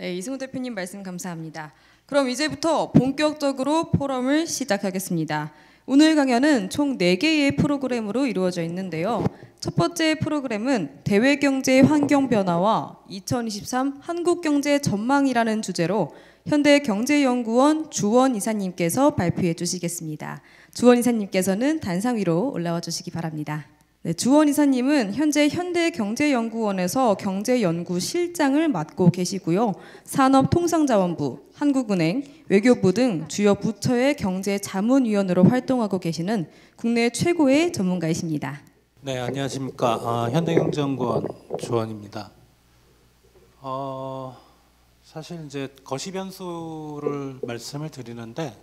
네, 이승우 대표님 말씀 감사합니다. 그럼 이제부터 본격적으로 포럼을 시작하겠습니다. 오늘 강연은 총 4개의 프로그램으로 이루어져 있는데요. 첫 번째 프로그램은 대외경제 환경 변화와 2023 한국경제 전망이라는 주제로 현대경제연구원 주원 이사님께서 발표해 주시겠습니다. 주원 이사님께서는 단상 위로 올라와 주시기 바랍니다. 네, 주원 이사님은 현재 현대경제연구원에서 경제연구실장을 맡고 계시고요. 산업통상자원부, 한국은행, 외교부 등 주요 부처의 경제자문위원으로 활동하고 계시는 국내 최고의 전문가이십니다. 네, 안녕하십니까. 현대경제연구원 주원입니다. 사실 이제 거시변수를 말씀을 드리는데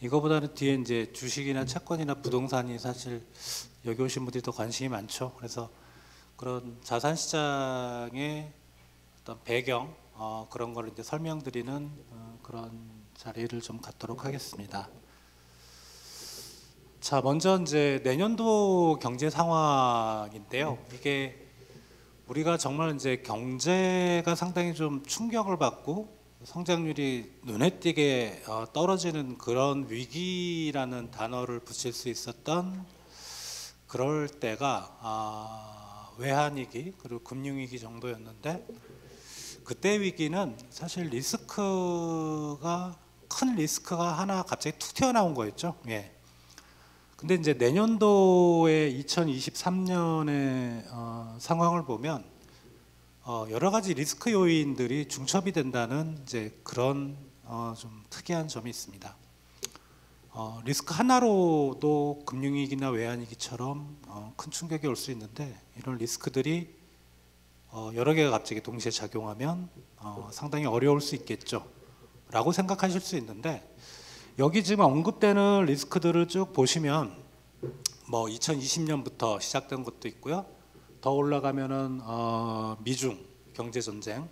이거보다는 뒤에 이제 주식이나 채권이나 부동산이 사실 여기 오신 분들이 더 관심이 많죠. 그래서 그런 자산 시장의 어떤 배경 그런 걸 이제 설명드리는 그런 자리를 좀 갖도록 하겠습니다. 자, 먼저 이제 내년도 경제 상황인데요. 이게 우리가 정말 이제 경제가 상당히 좀 충격을 받고 성장률이 눈에 띄게 떨어지는 그런 위기라는 단어를 붙일 수 있었던 그럴 때가 외환위기 그리고 금융위기 정도였는데 그때 위기는 사실 큰 리스크가 하나 갑자기 툭 튀어나온 거였죠. 예. 근데 이제 내년도에 2023년의 상황을 보면 여러 가지 리스크 요인들이 중첩이 된다는 이제 그런 좀 특이한 점이 있습니다. 리스크 하나로도 금융위기나 외환위기처럼 큰 충격이 올 수 있는데 이런 리스크들이 여러 개가 갑자기 동시에 작용하면 상당히 어려울 수 있겠죠 라고 생각하실 수 있는데 여기 지금 언급되는 리스크들을 쭉 보시면 뭐 2020년부터 시작된 것도 있고요. 더 올라가면은 미중 경제전쟁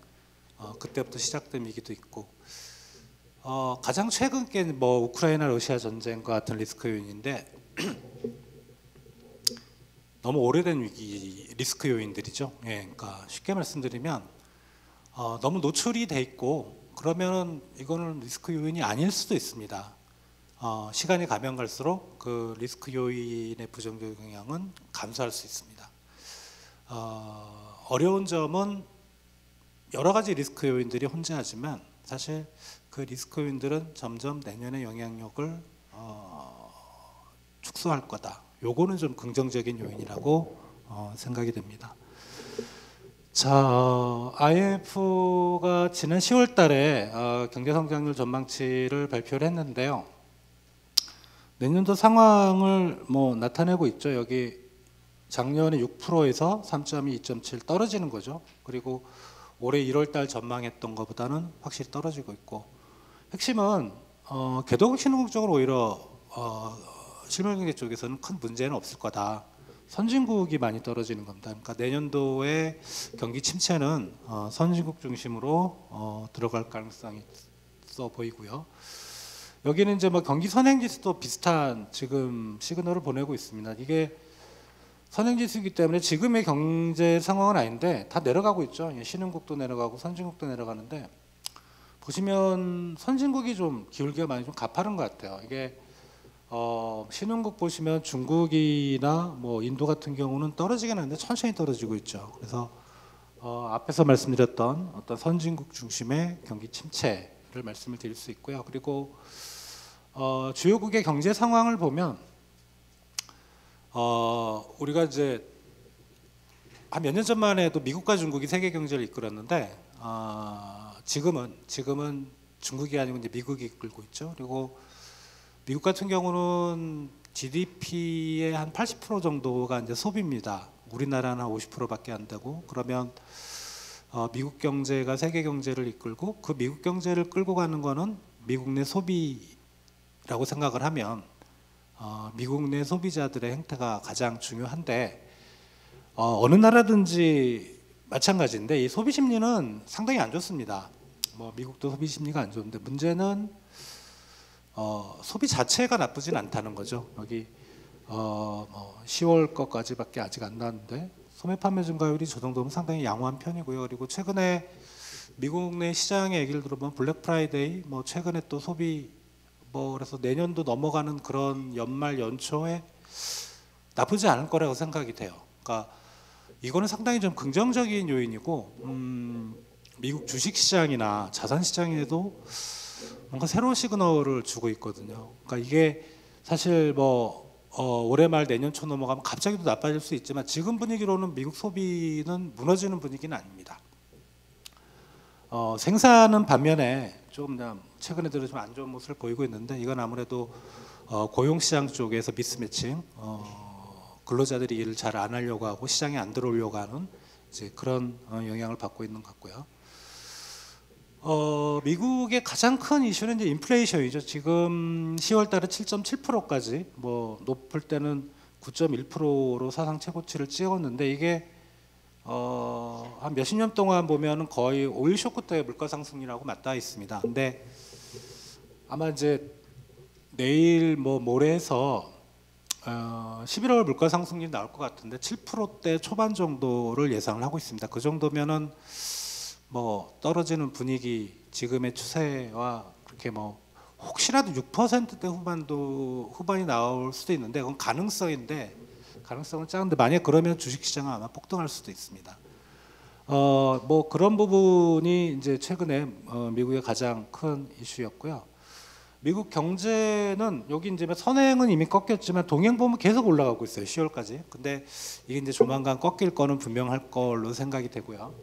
그때부터 시작된 위기도 있고 가장 최근 게 뭐 우크라이나 러시아 전쟁과 같은 리스크 요인인데 너무 오래된 위기 리스크 요인들이죠. 예, 그러니까 쉽게 말씀드리면 너무 노출이 돼 있고 그러면은 이거는 리스크 요인이 아닐 수도 있습니다. 시간이 가면 갈수록 그 리스크 요인의 부정적 영향은 감소할 수 있습니다. 어려운 점은 여러 가지 리스크 요인들이 혼재하지만 사실 그 리스크 요인들은 점점 내년의 영향력을 축소할 거다. 요거는 좀 긍정적인 요인이라고 생각이 됩니다. 자, IMF가 지난 10월 달에 경제성장률 전망치를 발표를 했는데요. 내년도 상황을 뭐 나타내고 있죠. 여기 작년에 6%에서 3.2, 2.7 떨어지는 거죠. 그리고 올해 1월 달 전망했던 것보다는 확실히 떨어지고 있고 핵심은 개도국 신흥국 쪽으로 오히려 실물경제 쪽에서는 큰 문제는 없을 거다. 선진국이 많이 떨어지는 겁니다. 그러니까 내년도의 경기 침체는 선진국 중심으로 들어갈 가능성이 있어 보이고요. 여기는 이제 뭐 경기 선행지수도 비슷한 지금 시그널을 보내고 있습니다. 이게 선행지수이기 때문에 지금의 경제 상황은 아닌데 다 내려가고 있죠. 신흥국도 내려가고 선진국도 내려가는데 보시면 선진국이 좀 기울기가 많이 좀 가파른 것 같아요. 이게 신흥국 보시면 중국이나 뭐 인도 같은 경우는 떨어지긴 하는데 천천히 떨어지고 있죠. 그래서 앞에서 말씀드렸던 어떤 선진국 중심의 경기 침체를 말씀을 드릴 수 있고요. 그리고 주요국의 경제 상황을 보면 우리가 이제 한 몇 년 전만 해도 미국과 중국이 세계 경제를 이끌었는데 지금은 중국이 아니고 이제 미국이 이끌고 있죠. 그리고 미국 같은 경우는 GDP의 한 80% 정도가 이제 소비입니다. 우리나라는 한 50%밖에 안 되고 그러면 미국 경제가 세계 경제를 이끌고 그 미국 경제를 끌고 가는 거는 미국 내 소비라고 생각을 하면 미국 내 소비자들의 행태가 가장 중요한데 어느 나라든지 마찬가지인데 이 소비 심리는 상당히 안 좋습니다. 뭐 미국도 소비 심리가 안 좋은데 문제는 소비 자체가 나쁘진 않다는 거죠. 여기 10월 것까지밖에 아직 안 나왔는데 소매 판매 증가율이 저 정도면 상당히 양호한 편이고요. 그리고 최근에 미국 내 시장의 얘기를 들어보면 블랙 프라이데이, 뭐 최근에 또 소비 뭐 그래서 내년도 넘어가는 그런 연말 연초에 나쁘지 않을 거라고 생각이 돼요. 그러니까 이거는 상당히 좀 긍정적인 요인이고 미국 주식 시장이나 자산 시장에도 뭔가 새로운 시그널을 주고 있거든요. 그러니까 이게 사실 뭐 올해 말 내년 초 넘어가면 갑자기 또 나빠질 수 있지만 지금 분위기로는 미국 소비는 무너지는 분위기는 아닙니다. 생산은 반면에 좀 최근에 들어 좀 안 좋은 모습을 보이고 있는데 이건 아무래도 고용시장 쪽에서 미스매칭, 근로자들이 일을 잘 안 하려고 하고 시장에 안 들어오려고 하는 이제 그런 영향을 받고 있는 것 같고요. 미국의 가장 큰 이슈는 이제 인플레이션이죠. 지금 10월달에 7.7%까지 뭐 높을 때는 9.1%로 사상 최고치를 찍었는데 이게 한 몇십 년 동안 보면은 거의 오일 쇼크 때의 물가 상승률하고 맞닿아 있습니다. 근데 아마 이제 내일 뭐 모레에서 11월 물가 상승률이 나올 것 같은데 7%대 초반 정도를 예상을 하고 있습니다. 그 정도면은 뭐 떨어지는 분위기 지금의 추세와 그렇게 뭐 혹시라도 6%대 후반이 나올 수도 있는데 그건 가능성인데 가능성은 작은데 만약 그러면 주식시장은 아마 폭등할 수도 있습니다. 뭐 그런 부분이 이제 최근에 미국의 가장 큰 이슈였고요. 미국 경제는 여기 이제 선행은 이미 꺾였지만 동행보험은 계속 올라가고 있어요. 10월까지. 근데 이게 이제 조만간 꺾일 거는 분명할 걸로 생각이 되고요.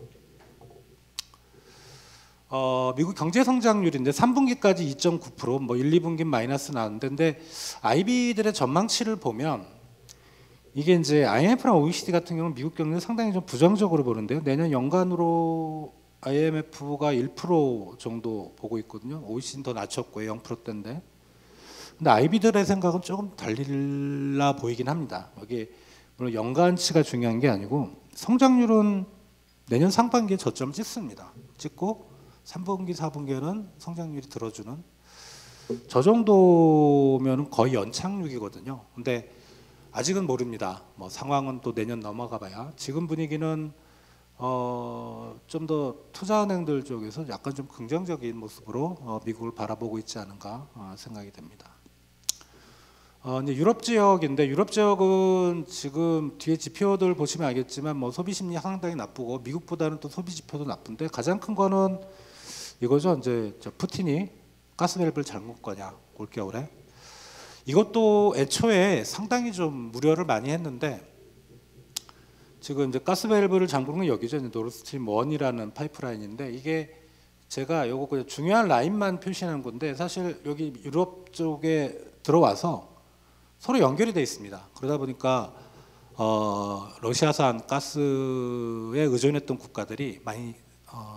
미국 경제 성장률인데 3분기까지 2.9%, 뭐 1, 2분기 마이너스 나왔는데 근데 IB들의 전망치를 보면 이게 이제 IMF랑 OECD 같은 경우는 미국 경제를 상당히 좀 부정적으로 보는데요. 내년 연간으로 IMF가 1% 정도 보고 있거든요. OECD는 더 낮췄고요. 0%대인데. 근데 IB들의 생각은 조금 달라 보이긴 합니다. 여기 물론 연간치가 중요한 게 아니고 성장률은 내년 상반기에 저점을 찍습니다. 찍고 3분기, 4분기에는 성장률이 들어주는 저 정도면 거의 연착륙이거든요. 근데 아직은 모릅니다. 뭐 상황은 또 내년 넘어가 봐야. 지금 분위기는 좀 더 투자은행들 쪽에서 약간 좀 긍정적인 모습으로 미국을 바라보고 있지 않은가 생각이 됩니다. 이제 유럽 지역인데 유럽 지역은 지금 뒤에 지표들 보시면 알겠지만 뭐 소비 심리 상당히 나쁘고 미국보다는 또 소비 지표도 나쁜데 가장 큰 거는 이거죠. 이제 푸틴이 가스 밸브를 잘못 거냐 올겨울에. 이것도 애초에 상당히 좀 우려를 많이 했는데 지금 이제 가스 밸브를 잠그는 건 여기죠. 노르스트림 1이라는 파이프라인인데 이게 제가 요거 그냥 중요한 라인만 표시하는 건데 사실 여기 유럽 쪽에 들어와서 서로 연결이 돼 있습니다. 그러다 보니까 러시아산 가스에 의존했던 국가들이 많이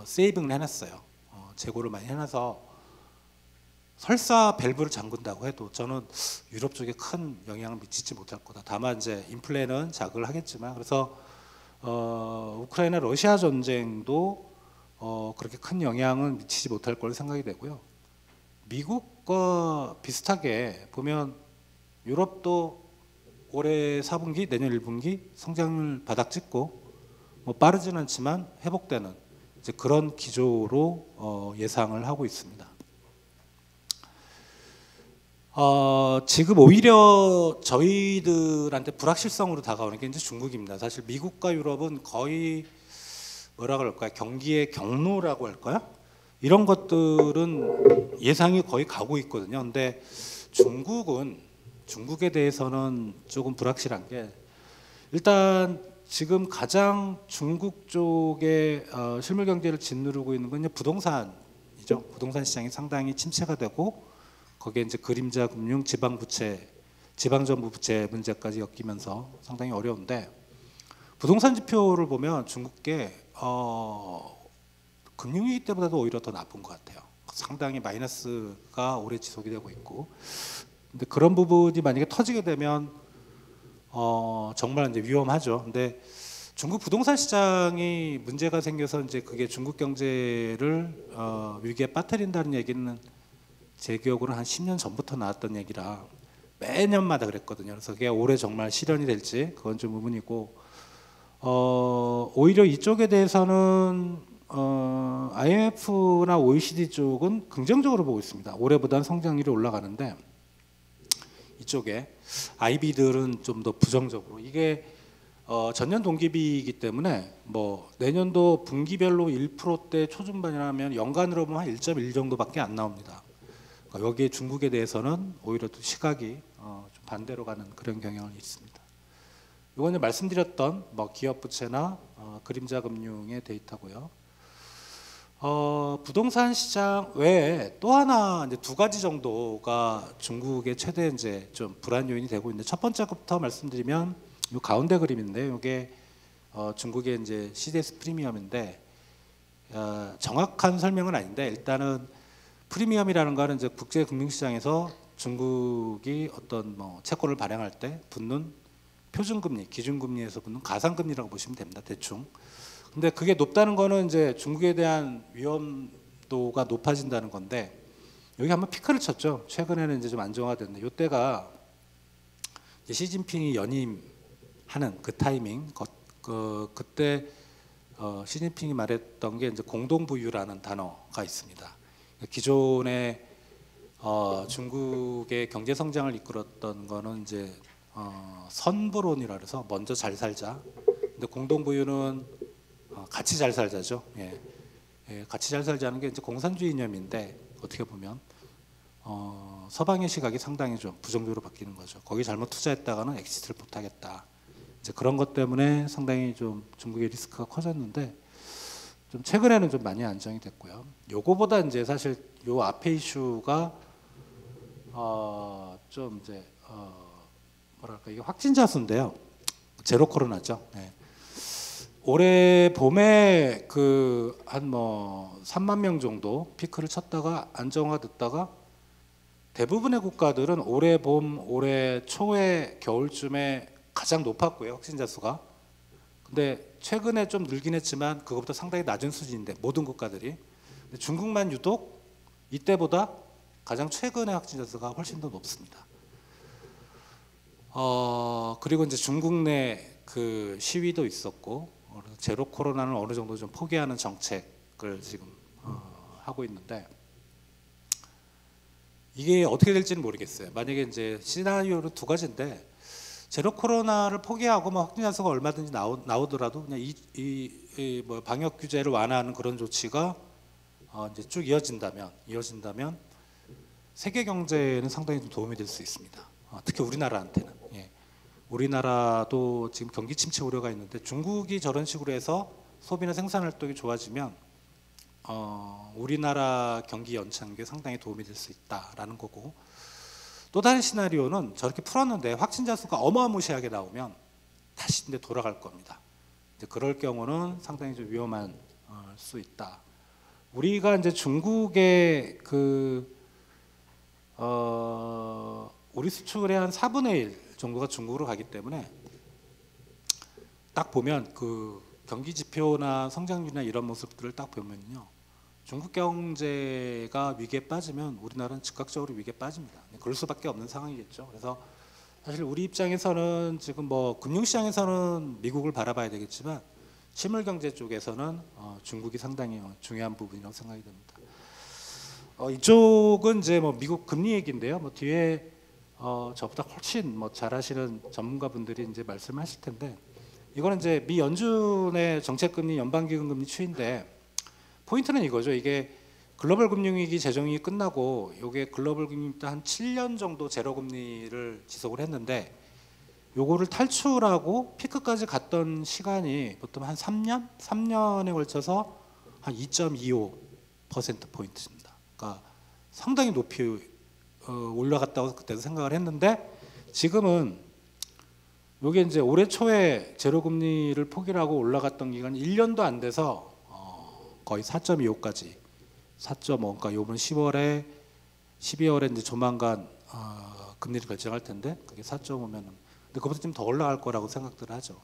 세이빙을 해놨어요. 재고를 많이 해놔서 설사 밸브를 잠근다고 해도 저는 유럽 쪽에 큰 영향을 미치지 못할 거다. 다만 이제 인플레는 자극을 하겠지만 그래서 우크라이나 러시아 전쟁도 그렇게 큰 영향은 미치지 못할 걸로 생각이 되고요. 미국과 비슷하게 보면 유럽도 올해 4분기 내년 1분기 성장률 바닥 찍고 뭐 빠르지는 않지만 회복되는 이제 그런 기조로 예상을 하고 있습니다. 지금 오히려 저희들한테 불확실성으로 다가오는 게 이제 중국입니다. 사실 미국과 유럽은 거의 뭐라 그럴까요? 경기의 경로라고 할까요? 이런 것들은 예상이 거의 가고 있거든요. 근데 중국에 대해서는 조금 불확실한 게 일단 지금 가장 중국 쪽에 실물 경제를 짓누르고 있는 건 이제 부동산이죠. 부동산 시장이 상당히 침체가 되고 거기에 이제 그림자 금융, 지방정부 부채 문제까지 엮이면서 상당히 어려운데 부동산 지표를 보면 중국계 금융위기 때보다도 오히려 더 나쁜 것 같아요. 상당히 마이너스가 오래 지속이 되고 있고, 근데 그런 부분이 만약에 터지게 되면 정말 이제 위험하죠. 근데 중국 부동산 시장이 문제가 생겨서 이제 그게 중국 경제를 위기에 빠뜨린다는 얘기는 제 기억으로 한 10년 전부터 나왔던 얘기라 매년마다 그랬거든요. 그래서 그게 올해 정말 실현이 될지 그건 좀 의문이고 오히려 이쪽에 대해서는 IMF나 OECD 쪽은 긍정적으로 보고 있습니다. 올해보다는 성장률이 올라가는데 이쪽에 IB들은 좀 더 부정적으로. 이게 전년 동기비이기 때문에 뭐 내년도 분기별로 1%대 초중반이라면 연간으로 보면 한 1.1 정도밖에 안 나옵니다. 그러니까 여기에 중국에 대해서는 오히려 또 시각이 좀 반대로 가는 그런 경향이 있습니다. 이건 이제 말씀드렸던 뭐 기업 부채나 그림자 금융의 데이터고요. 부동산 시장 외에 또 하나 이제 두 가지 정도가 중국의 최대 이제 좀 불안 요인이 되고 있는데, 첫 번째부터 말씀드리면 이 가운데 그림인데, 이게 중국의 이제 CDS 프리미엄인데, 정확한 설명은 아닌데 일단은 프리미엄이라는 거는 이제 국제 금융시장에서 중국이 어떤 뭐 채권을 발행할 때 붙는 표준금리, 기준금리에서 붙는 가상금리라고 보시면 됩니다. 대충. 근데 그게 높다는 거는 이제 중국에 대한 위험도가 높아진다는 건데, 여기 한번 피크를 쳤죠. 최근에는 이제 좀 안정화됐는데, 이때가 시진핑이 연임하는 그 타이밍, 그때 시진핑이 말했던 게 이제 공동부유라는 단어가 있습니다. 기존에 중국의 경제 성장을 이끌었던 거는 이제 선부론이라 해서 먼저 잘 살자. 근데 공동부유는 같이 잘 살자죠. 예. 같이 잘 살자는 게 이제 공산주의 이념인데, 어떻게 보면 서방의 시각이 상당히 좀 부정적으로 바뀌는 거죠. 거기 잘못 투자했다가는 엑시트를 못하겠다. 이제 그런 것 때문에 상당히 좀 중국의 리스크가 커졌는데, 좀 최근에는 좀 많이 안정이 됐고요. 요거보다 이제 사실 요 앞에 이슈가 좀 이제 뭐랄까, 이게 확진자 수인데요. 제로 코로나죠. 네. 올해 봄에 그 한 뭐 3만 명 정도 피크를 쳤다가 안정화됐다가, 대부분의 국가들은 올해 봄, 올해 초에 겨울쯤에 가장 높았고요, 확진자 수가. 근데 최근에 좀 늘긴 했지만 그것보다 상당히 낮은 수준인데, 모든 국가들이. 근데 중국만 유독 이때보다 가장 최근의 확진자 수가 훨씬 더 높습니다. 그리고 이제 중국 내 그 시위도 있었고, 제로 코로나는 어느 정도 좀 포기하는 정책을 지금 하고 있는데, 이게 어떻게 될지는 모르겠어요. 만약에 이제 시나리오는 두 가지인데, 제로 코로나를 포기하고 뭐 확진자 수가 얼마든지 나오더라도 그냥 이 뭐 방역 규제를 완화하는 그런 조치가 이제 쭉 이어진다면 세계 경제에는 상당히 좀 도움이 될 수 있습니다. 특히 우리나라한테는. 예. 우리나라도 지금 경기 침체 우려가 있는데, 중국이 저런 식으로 해서 소비나 생산 활동이 좋아지면 우리나라 경기 연착륙에 상당히 도움이 될 수 있다라는 거고, 또 다른 시나리오는 저렇게 풀었는데 확진자 수가 어마무시하게 나오면 다시 이제 돌아갈 겁니다. 이제 그럴 경우는 상당히 좀 위험한 수 있다. 우리가 이제 중국의 우리 수출의 한 4분의 1 정도가 중국으로 가기 때문에, 딱 보면 그 경기 지표나 성장률이나 이런 모습들을 딱 보면요, 중국 경제가 위기에 빠지면 우리나라는 즉각적으로 위기에 빠집니다. 그럴 수밖에 없는 상황이겠죠. 그래서 사실 우리 입장에서는 지금 뭐 금융시장에서는 미국을 바라봐야 되겠지만, 실물 경제 쪽에서는 중국이 상당히 중요한 부분이라고 생각이 됩니다. 이쪽은 이제 뭐 미국 금리 얘기인데요. 뭐 뒤에 저보다 훨씬 뭐 잘하시는 전문가분들이 이제 말씀하실 텐데, 이거는 이제 미 연준의 정책금리, 연방기금금리 추이인데, 포인트는 이거죠. 이게 글로벌 금융위기 재정이 끝나고, 이게 글로벌 금융 때 한 7년 정도 제로 금리를 지속을 했는데, 요거를 탈출하고 피크까지 갔던 시간이 보통 한 3년에 걸쳐서 한 2.25% 포인트입니다. 그러니까 상당히 높이 올라갔다고 그때도 생각을 했는데, 지금은 요게 이제 올해 초에 제로 금리를 포기를 하고 올라갔던 기간이 1년도 안 돼서 거의 4.25까지 4.5, 그러니까 요번 10월에 12월에 이제 조만간 금리를 결정할 텐데, 그게 4.5면은, 근데 그보다 좀 더 올라갈 거라고 생각들 하죠.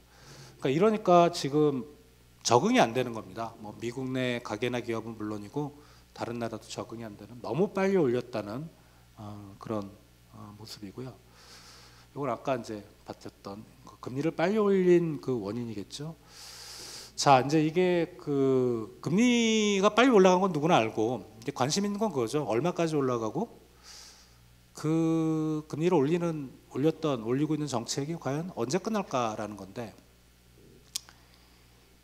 그러니까 이러니까 지금 적응이 안 되는 겁니다. 뭐 미국 내 가게나 기업은 물론이고 다른 나라도 적응이 안 되는, 너무 빨리 올렸다는 그런 모습이고요. 이걸 아까 이제 봤던 금리를 빨리 올린 그 원인이겠죠. 자, 이제 이게 그 금리가 빨리 올라간 건 누구나 알고 이제 관심 있는 건 그거죠. 얼마까지 올라가고 그 금리를 올리고 있는 정책이 과연 언제 끝날까라는 건데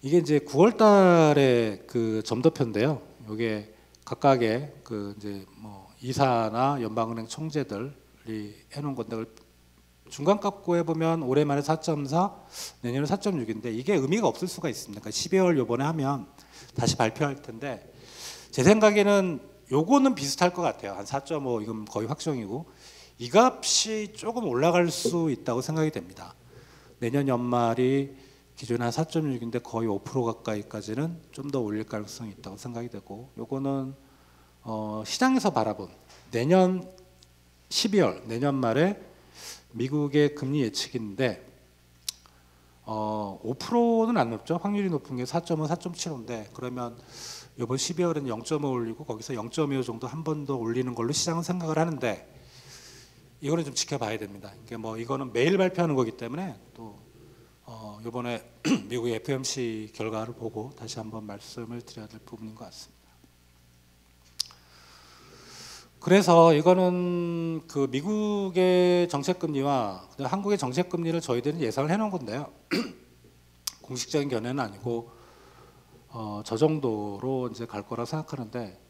이게 이제 9월 달에 그 점도표인데요. 이게 각각의 그 이제 뭐 이사나 연방은행 총재들이 해놓은 건데 그걸 중간값 구해 보면 올해 말에 4.4, 내년에 4.6인데 이게 의미가 없을 수가 있습니다. 그러니까 12월 요번에 하면 다시 발표할 텐데 제 생각에는 요거는 비슷할 것 같아요. 한 4.5 이건 거의 확정이고 이 값이 조금 올라갈 수 있다고 생각이 됩니다. 내년 연말이 기존에 한 4.6인데 거의 5% 가까이까지는 좀 더 올릴 가능성이 있다고 생각이 되고 요거는 시장에서 바라본 내년 12월 내년 말에 미국의 금리 예측인데 5%는 안 높죠. 확률이 높은 게 4.5, 4.75인데 그러면 이번 12월에는 0.5 올리고 거기서 0.25 정도 한 번 더 올리는 걸로 시장은 생각을 하는데 이거는 좀 지켜봐야 됩니다. 이게 뭐 이거는 매일 발표하는 거기 때문에 또 이번에 미국의 FOMC 결과를 보고 다시 한번 말씀을 드려야 될 부분인 것 같습니다. 그래서 이거는 그 미국의 정책금리와 한국의 정책금리를 저희들은 예상을 해놓은 건데요. 공식적인 견해는 아니고 저 정도로 이제 갈 거라 생각하는데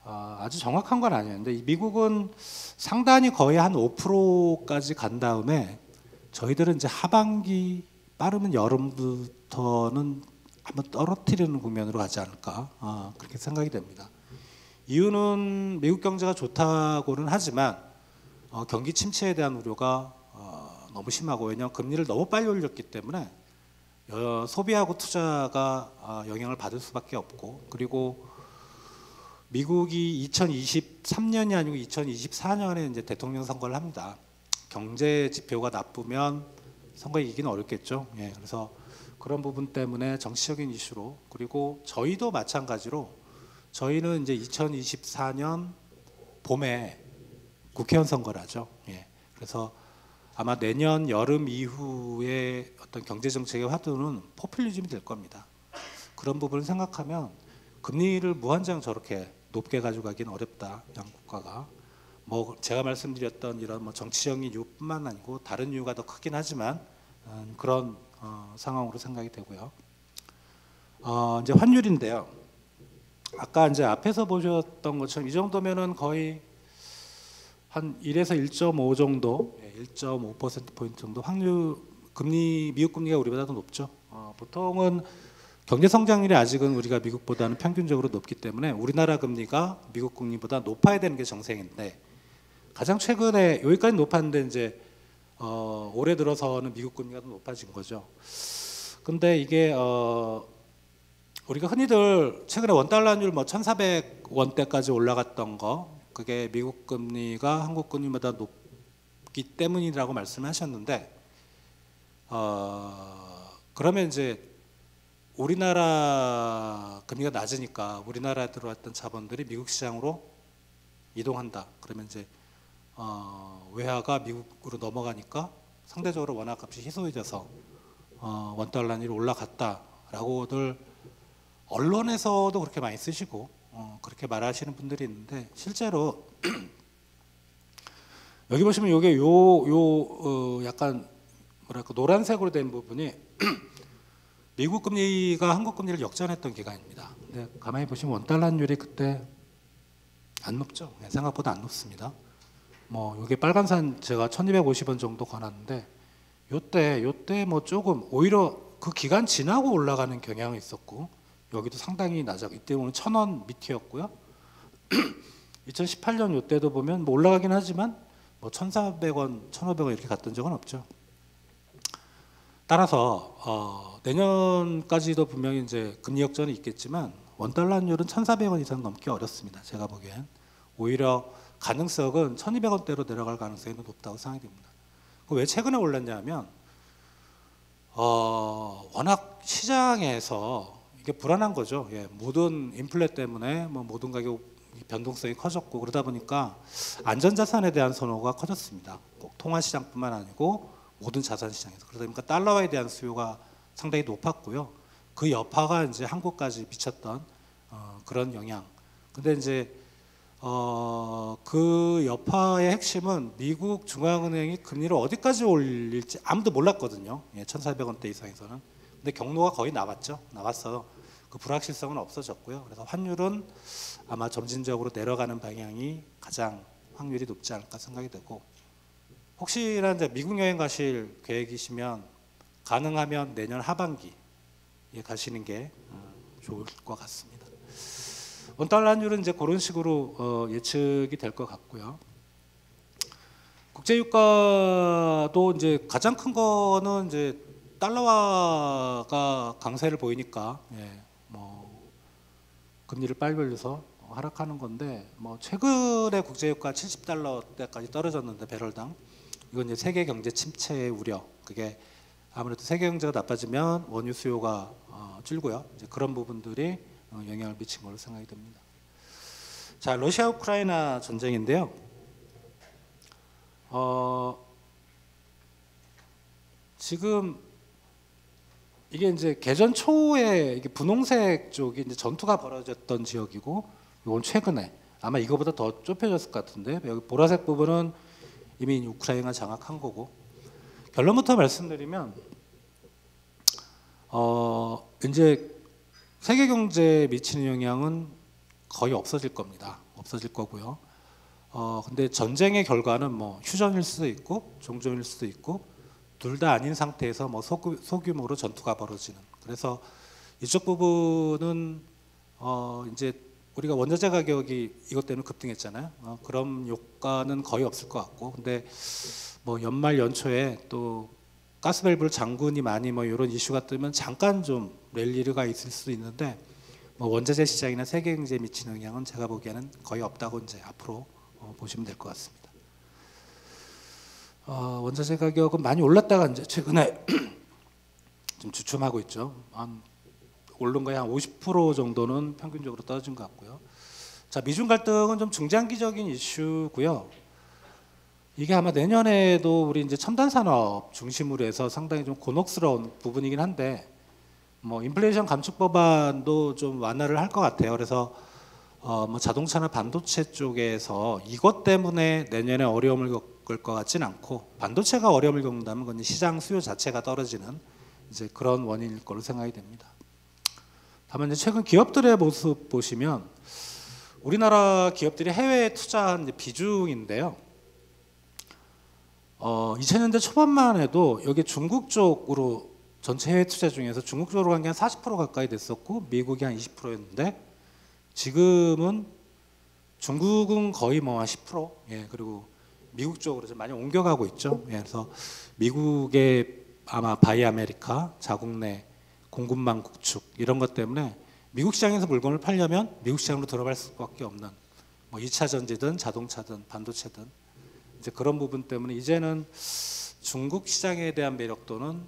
아주 정확한 건 아니에요. 근데 미국은 상단이 거의 한 5%까지 간 다음에 저희들은 이제 하반기 빠르면 여름부터는 한번 떨어뜨리는 국면으로 가지 않을까 그렇게 생각이 됩니다. 이유는 미국 경제가 좋다고는 하지만 경기 침체에 대한 우려가 너무 심하고 왜냐하면 금리를 너무 빨리 올렸기 때문에 소비하고 투자가 영향을 받을 수밖에 없고 그리고 미국이 2023년이 아니고 2024년에 이제 대통령 선거를 합니다. 경제 지표가 나쁘면 선거 이기기는 어렵겠죠. 예, 그래서 그런 부분 때문에 정치적인 이슈로 그리고 저희도 마찬가지로 저희는 이제 2024년 봄에 국회의원 선거를 하죠. 예, 그래서 아마 내년 여름 이후에 어떤 경제 정책의 화두는 포퓰리즘이 될 겁니다. 그런 부분을 생각하면 금리를 무한정 저렇게 높게 가져가기는 어렵다. 양국가가 뭐 제가 말씀드렸던 이런 뭐 정치적인 이유뿐만 아니고 다른 이유가 더 크긴 하지만 그런 상황으로 생각이 되고요. 이제 환율인데요. 아까 이제 앞에서 보셨던 것처럼 이 정도면은 거의 한 1에서 1.5 정도, 1.5%포인트 정도 확률 금리 미국 금리가 우리보다 더 높죠. 보통은 경제 성장률이 아직은 우리가 미국보다는 평균적으로 높기 때문에 우리나라 금리가 미국 금리보다 높아야 되는 게 정상인데 가장 최근에 여기까지 높았는데 이제 올해 들어서는 미국 금리가 더 높아진 거죠. 근데 이게 우리가 흔히들 최근에 원달러 환율 뭐 1,400원대까지 올라갔던 거 그게 미국 금리가 한국 금리보다 높기 때문이라고 말씀하셨는데 그러면 이제 우리나라 금리가 낮으니까 우리나라에 들어왔던 자본들이 미국 시장으로 이동한다. 그러면 이제 외화가 미국으로 넘어가니까 상대적으로 원화 값이 희소해져서 원달러 환율이 올라갔다라고들 언론에서도 그렇게 많이 쓰시고 그렇게 말하시는 분들이 있는데 실제로 여기 보시면 이게 약간 뭐랄까 노란색으로 된 부분이 미국 금리가 한국 금리를 역전했던 기간입니다. 근데 가만히 보시면 원달러 환율이 그때 안 높죠. 생각보다 안 높습니다. 뭐 이게 빨간산 제가 1,250원 정도 권하는데 요때 뭐 조금 오히려 그 기간 지나고 올라가는 경향이 있었고 여기도 상당히 낮아. 이때는 1,000원 밑이었고요. 2018년 요때도 보면 뭐 올라가긴 하지만 뭐 1,400원, 1,500원 이렇게 갔던 적은 없죠. 따라서 내년까지도 분명히 이제 금리 역전이 있겠지만 원달러 환율은 1,400원 이상 넘기 어렵습니다. 제가 보기엔 오히려 가능성은 1,200원대로 내려갈 가능성이 높다고 생각이 됩니다. 왜 최근에 올랐냐면 워낙 시장에서 이게 불안한 거죠. 예, 모든 인플레 때문에 뭐 모든 가격 변동성이 커졌고 그러다 보니까 안전자산에 대한 선호가 커졌습니다. 꼭 통화시장뿐만 아니고 모든 자산 시장에서 그러다 보니까 달러화에 대한 수요가 상당히 높았고요. 그 여파가 이제 한국까지 미쳤던 그런 영향. 근데 이제 그 여파의 핵심은 미국 중앙은행이 금리를 어디까지 올릴지 아무도 몰랐거든요. 1,400원대 이상에서는. 근데 경로가 거의 나왔죠. 나왔어요. 그 불확실성은 없어졌고요. 그래서 환율은 아마 점진적으로 내려가는 방향이 가장 확률이 높지 않을까 생각이 되고, 혹시나 이제 미국 여행 가실 계획이시면 가능하면 내년 하반기에 가시는 게 좋을 것 같습니다. 원달러 환율은 이제 그런 식으로 예측이 될 것 같고요. 국제유가도 이제 가장 큰 거는 이제 달러화가 강세를 보이니까 뭐 금리를 빨리 올려서 하락하는 건데, 뭐 최근에 국제유가 70달러대까지 떨어졌는데 배럴당, 이건 이제 세계 경제 침체의 우려, 그게 아무래도 세계 경제가 나빠지면 원유 수요가 줄고요. 이제 그런 부분들이 영향을 미친 걸로 생각이 됩니다. 자, 러시아 우크라이나 전쟁인데요. 지금 이게 이제 개전 초에 이게 분홍색 쪽이 이제 전투가 벌어졌던 지역이고, 이건 최근에 아마 이거보다 더 좁혀졌을 것 같은데, 여기 보라색 부분은 이미 우크라이나가 장악한 거고, 결론부터 말씀드리면 이제 세계 경제에 미치는 영향은 거의 없어질 겁니다. 없어질 거고요. 근데 전쟁의 결과는 뭐 휴전일 수도 있고 종전일 수도 있고 둘 다 아닌 상태에서 뭐 소규모로 전투가 벌어지는. 그래서 이쪽 부분은 이제 우리가 원자재 가격이 이것 때문에 급등했잖아요. 그런 효과는 거의 없을 것 같고, 근데 뭐 연말 연초에 또 가스밸브를 잠그니 많이 뭐 이런 이슈가 뜨면 잠깐 좀 랠리가 있을 수도 있는데, 뭐 원자재 시장이나 세계 경제에 미치는 영향은 제가 보기에는 거의 없다고 이제 앞으로 보시면 될 것 같습니다. 원자재 가격은 많이 올랐다가 이제 최근에 좀 주춤하고 있죠. 한 오른 거에 한 50% 정도는 평균적으로 떨어진 것 같고요. 자, 미중 갈등은 좀 중장기적인 이슈고요. 이게 아마 내년에도 우리 이제 첨단 산업 중심으로 해서 상당히 좀 곤혹스러운 부분이긴 한데, 뭐 인플레이션 감축 법안도 좀 완화를 할 것 같아요. 그래서 뭐 자동차나 반도체 쪽에서 이것 때문에 내년에 어려움을 겪을 것 같진 않고, 반도체가 어려움을 겪는다면 그건 시장 수요 자체가 떨어지는 이제 그런 원인일 걸로 생각이 됩니다. 다만 이제 최근 기업들의 모습 보시면 우리나라 기업들이 해외에 투자한 이제 비중인데요. 2000년대 초반만 해도 여기 중국 쪽으로 전체 해외 투자 중에서 중국 쪽으로 간 게 한 40% 가까이 됐었고 미국이 한 20%였는데, 지금은 중국은 거의 뭐 한 10%, 그리고 미국 쪽으로 좀 많이 옮겨가고 있죠. 그래서 미국의 아마 바이 아메리카, 자국 내 공급망 구축 이런 것 때문에 미국 시장에서 물건을 팔려면 미국 시장으로 들어갈 수밖에 없는, 뭐 2차 전지든 자동차든 반도체든 이제 그런 부분 때문에 이제는 중국 시장에 대한 매력도는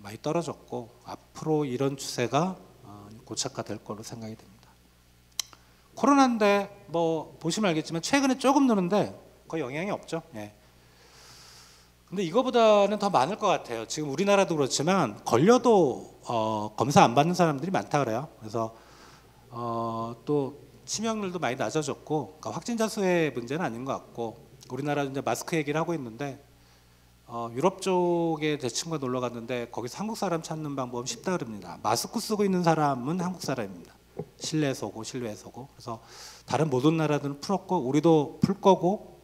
많이 떨어졌고, 앞으로 이런 추세가 고착화될 걸로 생각이 됩니다. 코로나인데 뭐 보시면 알겠지만 최근에 조금 느는데 거의 영향이 없죠. 근데 이거보다는 더 많을 것 같아요. 지금 우리나라도 그렇지만 걸려도 검사 안 받는 사람들이 많다 그래요. 그래서 또 치명률도 많이 낮아졌고, 그러니까 확진자 수의 문제는 아닌 것 같고, 우리나라 이제 마스크 얘기를 하고 있는데 유럽 쪽에 제 친구가 놀러 갔는데 거기서 한국 사람 찾는 방법은 쉽다 그럽니다. 마스크 쓰고 있는 사람은 한국 사람입니다. 실내에서 오고 실외에서 오고. 그래서 다른 모든 나라들은 풀었고 우리도 풀 거고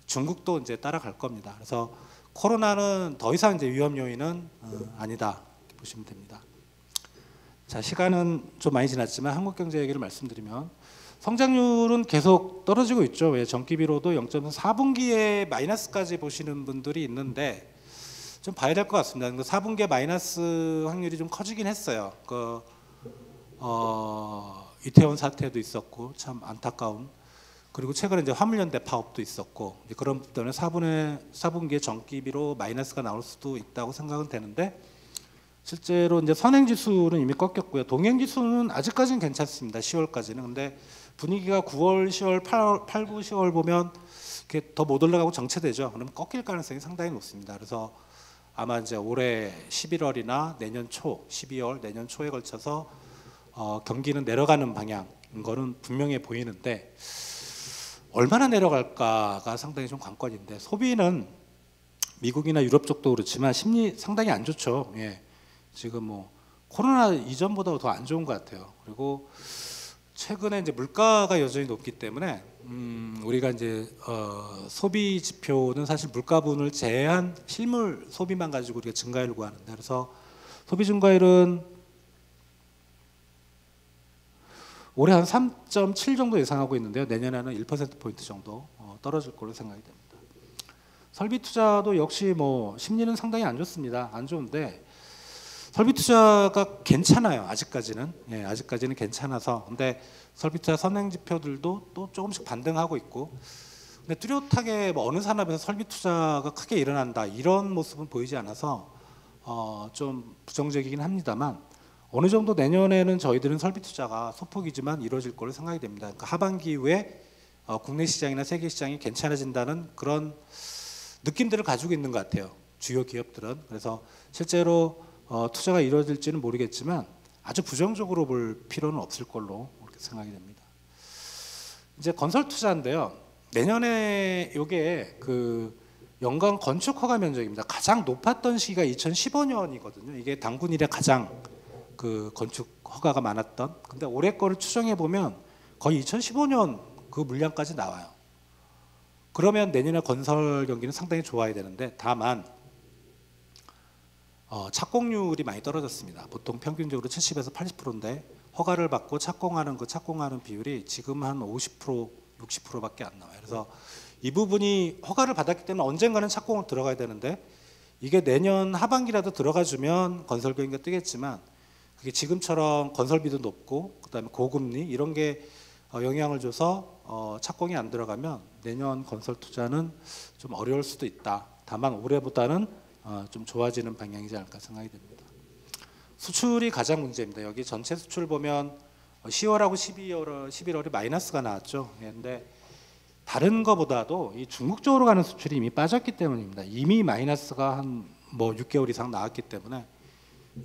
중국도 이제 따라갈 겁니다. 그래서 코로나는 더 이상 이제 위험 요인은 아니다 이렇게 보시면 됩니다. 자, 시간은 좀 많이 지났지만 한국 경제 얘기를 말씀드리면 성장률은 계속 떨어지고 있죠. 왜 전기비로도 0.4분기에 마이너스까지 보시는 분들이 있는데 좀 봐야 될 것 같습니다. 근데 4분기에 마이너스 확률이 좀 커지긴 했어요. 이태원 사태도 있었고 참 안타까운. 그리고 최근에 이제 화물연대 파업도 있었고 그런 부분 때문에 4분기에 전기비로 마이너스가 나올 수도 있다고 생각은 되는데, 실제로 이제 선행지수는 이미 꺾였고요. 동행지수는 아직까지는 괜찮습니다. 10월까지는. 근데 분위기가 9월, 10월, 8, 9, 10월 보면 이렇게 더 못 올라가고 정체되죠. 그러면 꺾일 가능성이 상당히 높습니다. 그래서 아마 이제 올해 11월이나 내년 초, 12월 내년 초에 걸쳐서 경기는 내려가는 방향인 거는 분명해 보이는데 얼마나 내려갈까가 상당히 좀 관건인데, 소비는 미국이나 유럽 쪽도 그렇지만 심리 상당히 안 좋죠. 예. 지금 뭐 코로나 이전보다 더 안 좋은 것 같아요. 그리고 최근에 이제 물가가 여전히 높기 때문에 우리가 이제 소비 지표는 사실 물가분을 제외한 실물 소비만 가지고 우리가 증가율을 구하는데, 그래서 소비 증가율은 올해 한 3.7 정도 예상하고 있는데요. 내년에는 1%포인트 정도 떨어질 걸로 생각이 됩니다. 설비 투자도 역시 뭐 심리는 상당히 안 좋습니다. 안 좋은데 설비 투자가 괜찮아요. 아직까지는. 예, 아직까지는 괜찮아서. 근데 설비 투자 선행 지표들도 또 조금씩 반등하고 있고. 근데 뚜렷하게 뭐 어느 산업에서 설비 투자가 크게 일어난다 이런 모습은 보이지 않아서 좀 부정적이긴 합니다만, 어느 정도 내년에는 저희들은 설비 투자가 소폭이지만 이루어질 걸로 생각이 됩니다. 그러니까 하반기 이후에 국내 시장이나 세계 시장이 괜찮아진다는 그런 느낌들을 가지고 있는 것 같아요. 주요 기업들은. 그래서 실제로 투자가 이루어질지는 모르겠지만 아주 부정적으로 볼 필요는 없을 걸로 그렇게 생각이 됩니다. 이제 건설 투자인데요. 내년에 이게 그 연간 건축 허가 면적입니다. 가장 높았던 시기가 2015년이거든요. 이게 당군 이래 가장 그 건축 허가가 많았던. 근데 올해 거를 추정해 보면 거의 2015년 그 물량까지 나와요. 그러면 내년에 건설 경기는 상당히 좋아야 되는데, 다만 착공률이 많이 떨어졌습니다. 보통 평균적으로 70에서 80%인데 허가를 받고 착공하는 비율이 지금 한 50%, 60%밖에 안 나와요. 그래서 이 부분이 허가를 받았기 때문에 언젠가는 착공을 들어가야 되는데, 이게 내년 하반기라도 들어가주면 건설 경기가 뜨겠지만, 그게 지금처럼 건설비도 높고 그다음에 고금리 이런 게 영향을 줘서 착공이 안 들어가면 내년 건설 투자는 좀 어려울 수도 있다. 다만 올해보다는 좀 좋아지는 방향이지 않을까 생각이 됩니다. 수출이 가장 문제입니다. 여기 전체 수출 보면 10월하고 11월에 마이너스가 나왔죠. 그런데 다른 거보다도 이 중국 쪽으로 가는 수출이 이미 빠졌기 때문입니다. 이미 마이너스가 한 뭐 6개월 이상 나왔기 때문에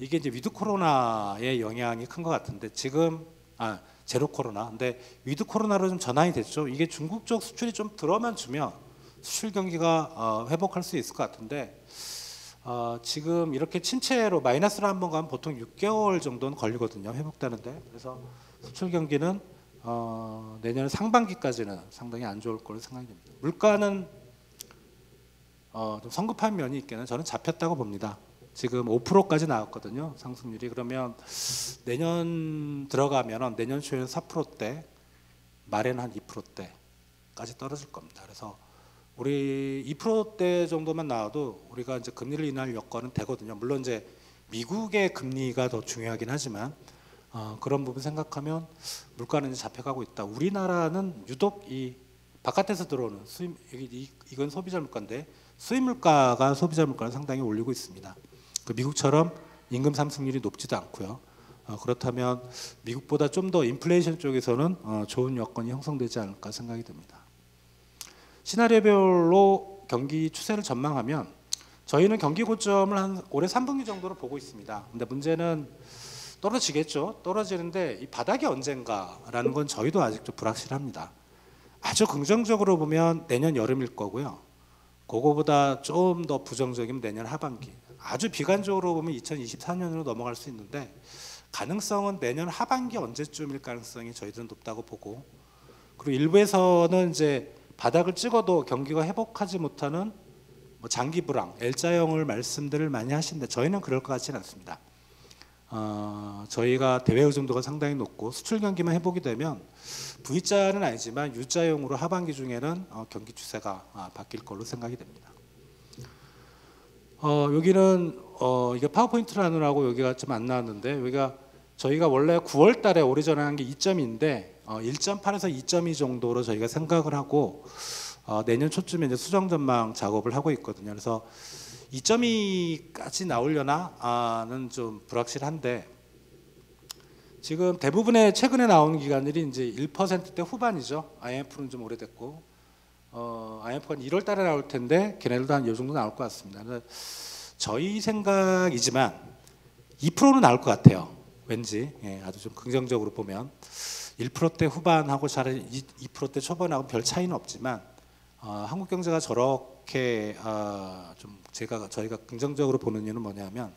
이게 이제 위드 코로나의 영향이 큰 것 같은데, 지금 제로 코로나. 근데 위드 코로나로 좀 전환이 됐죠. 이게 중국 쪽 수출이 좀 들어만 주면 수출 경기가 회복할 수 있을 것 같은데, 지금 이렇게 침체로 마이너스로 한번 가면 보통 6개월 정도는 걸리거든요. 회복되는데. 그래서 수출 경기는 내년 상반기까지는 상당히 안 좋을 걸로 생각이 됩니다. 물가는 좀 성급한 면이 있기는 저는 잡혔다고 봅니다. 지금 5%까지 나왔거든요. 상승률이. 그러면 내년 들어가면 내년 초에는 4%대, 말에는 한 2%대까지 떨어질 겁니다. 그래서 우리 2%대 정도만 나와도 우리가 이제 금리를 인하할 여건은 되거든요. 물론 이제 미국의 금리가 더 중요하긴 하지만 그런 부분 생각하면 물가는 이제 잡혀가고 있다. 우리나라는 유독 이 바깥에서 들어오는 수입, 이건 소비자 물가인데 수입 물가가 소비자 물가를 상당히 올리고 있습니다. 그 미국처럼 임금 상승률이 높지도 않고요. 그렇다면 미국보다 좀 더 인플레이션 쪽에서는 좋은 여건이 형성되지 않을까 생각이 듭니다. 시나리오별로 경기 추세를 전망하면 저희는 경기 고점을 한 올해 3분기 정도로 보고 있습니다. 근데 문제는 떨어지겠죠. 떨어지는데 이 바닥이 언젠가라는 건 저희도 아직 좀 불확실합니다. 아주 긍정적으로 보면 내년 여름일 거고요. 그거보다 좀 더 부정적이면 내년 하반기. 아주 비관적으로 보면 2024년으로 넘어갈 수 있는데, 가능성은 내년 하반기 언제쯤일 가능성이 저희들은 높다고 보고, 그리고 일부에서는 이제 바닥을 찍어도 경기가 회복하지 못하는 뭐 장기 불황, L자형을 말씀들을 많이 하시는데 저희는 그럴 것 같지는 않습니다. 저희가 대외 의존도가 상당히 높고 수출 경기만 회복이 되면 V자는 아니지만 U자형으로 하반기 중에는 경기 추세가 바뀔 걸로 생각이 됩니다. 여기는 이게 파워포인트를 하느라고 여기가 좀 안 나왔는데, 여기가 저희가 원래 9월 달에 오래전에 한 게 2점인데 1.8에서 2.2 정도로 저희가 생각을 하고 내년 초쯤에 이제 수정 전망 작업을 하고 있거든요. 그래서 2.2까지 나오려나는 좀 불확실한데, 지금 대부분의 최근에 나오는 기관들이 이제 1%대 후반이죠. IMF는 좀 오래됐고 IMF가 1월 달에 나올 텐데 걔네들도 한 이 정도 나올 것 같습니다. 저희 생각이지만 2%는 나올 것 같아요. 왠지 아주 좀 긍정적으로 보면 1%대 후반하고 2%대 초반하고 별 차이는 없지만 한국 경제가 저렇게 좀 저희가 긍정적으로 보는 이유는 뭐냐면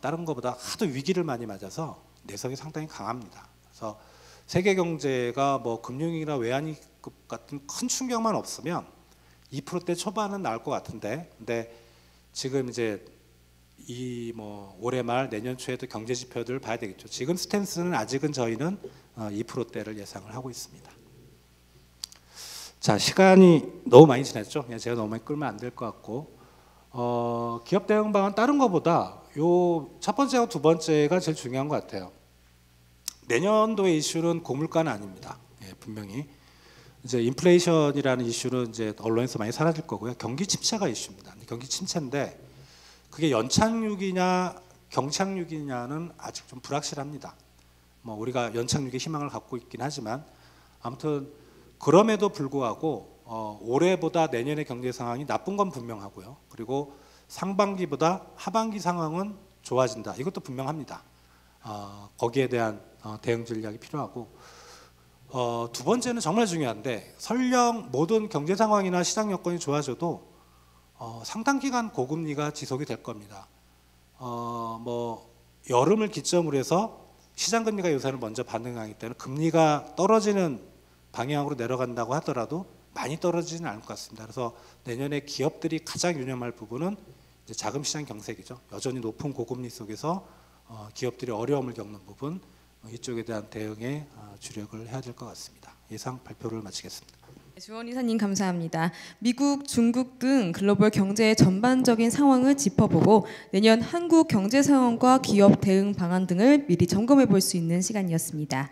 다른 것보다 하도 위기를 많이 맞아서 내성이 상당히 강합니다. 그래서 세계 경제가 뭐 금융위기나 외환위급 같은 큰 충격만 없으면 2%대 초반은 나올 것 같은데, 근데 지금 이제 이 뭐 올해 말 내년 초에도 경제 지표들을 봐야 되겠죠. 지금 스탠스는 아직은 저희는 2%대를 예상을 하고 있습니다. 자, 시간이 너무 많이 지났죠. 그냥 제가 너무 많이 끌면 안 될 것 같고, 기업 대응 방안 다른 것보다 요 첫 번째하고 두 번째가 제일 중요한 것 같아요. 내년도의 이슈는 고물가는 아닙니다. 분명히 이제 인플레이션이라는 이슈는 이제 언론에서 많이 사라질 거고요. 경기 침체가 이슈입니다. 경기 침체인데 그게 연착륙이냐 경착륙이냐는 아직 좀 불확실합니다. 뭐 우리가 연착륙에 희망을 갖고 있긴 하지만 아무튼 그럼에도 불구하고 올해보다 내년의 경제 상황이 나쁜 건 분명하고요. 그리고 상반기보다 하반기 상황은 좋아진다. 이것도 분명합니다. 거기에 대한 대응 전략이 필요하고, 두 번째는 정말 중요한데 설령 모든 경제 상황이나 시장 여건이 좋아져도 상당 기간 고금리가 지속이 될 겁니다. 뭐 여름을 기점으로 해서 시장 금리가 요새는 먼저 반응하기 때문에 금리가 떨어지는 방향으로 내려간다고 하더라도 많이 떨어지지는 않을 것 같습니다. 그래서 내년에 기업들이 가장 유념할 부분은 이제 자금 시장 경색이죠. 여전히 높은 고금리 속에서 기업들이 어려움을 겪는 부분, 이쪽에 대한 대응에 주력을 해야 될 것 같습니다. 이상 발표를 마치겠습니다. 주원 이사님 감사합니다. 미국, 중국 등 글로벌 경제의 전반적인 상황을 짚어보고 내년 한국 경제 상황과 기업 대응 방안 등을 미리 점검해 볼 수 있는 시간이었습니다.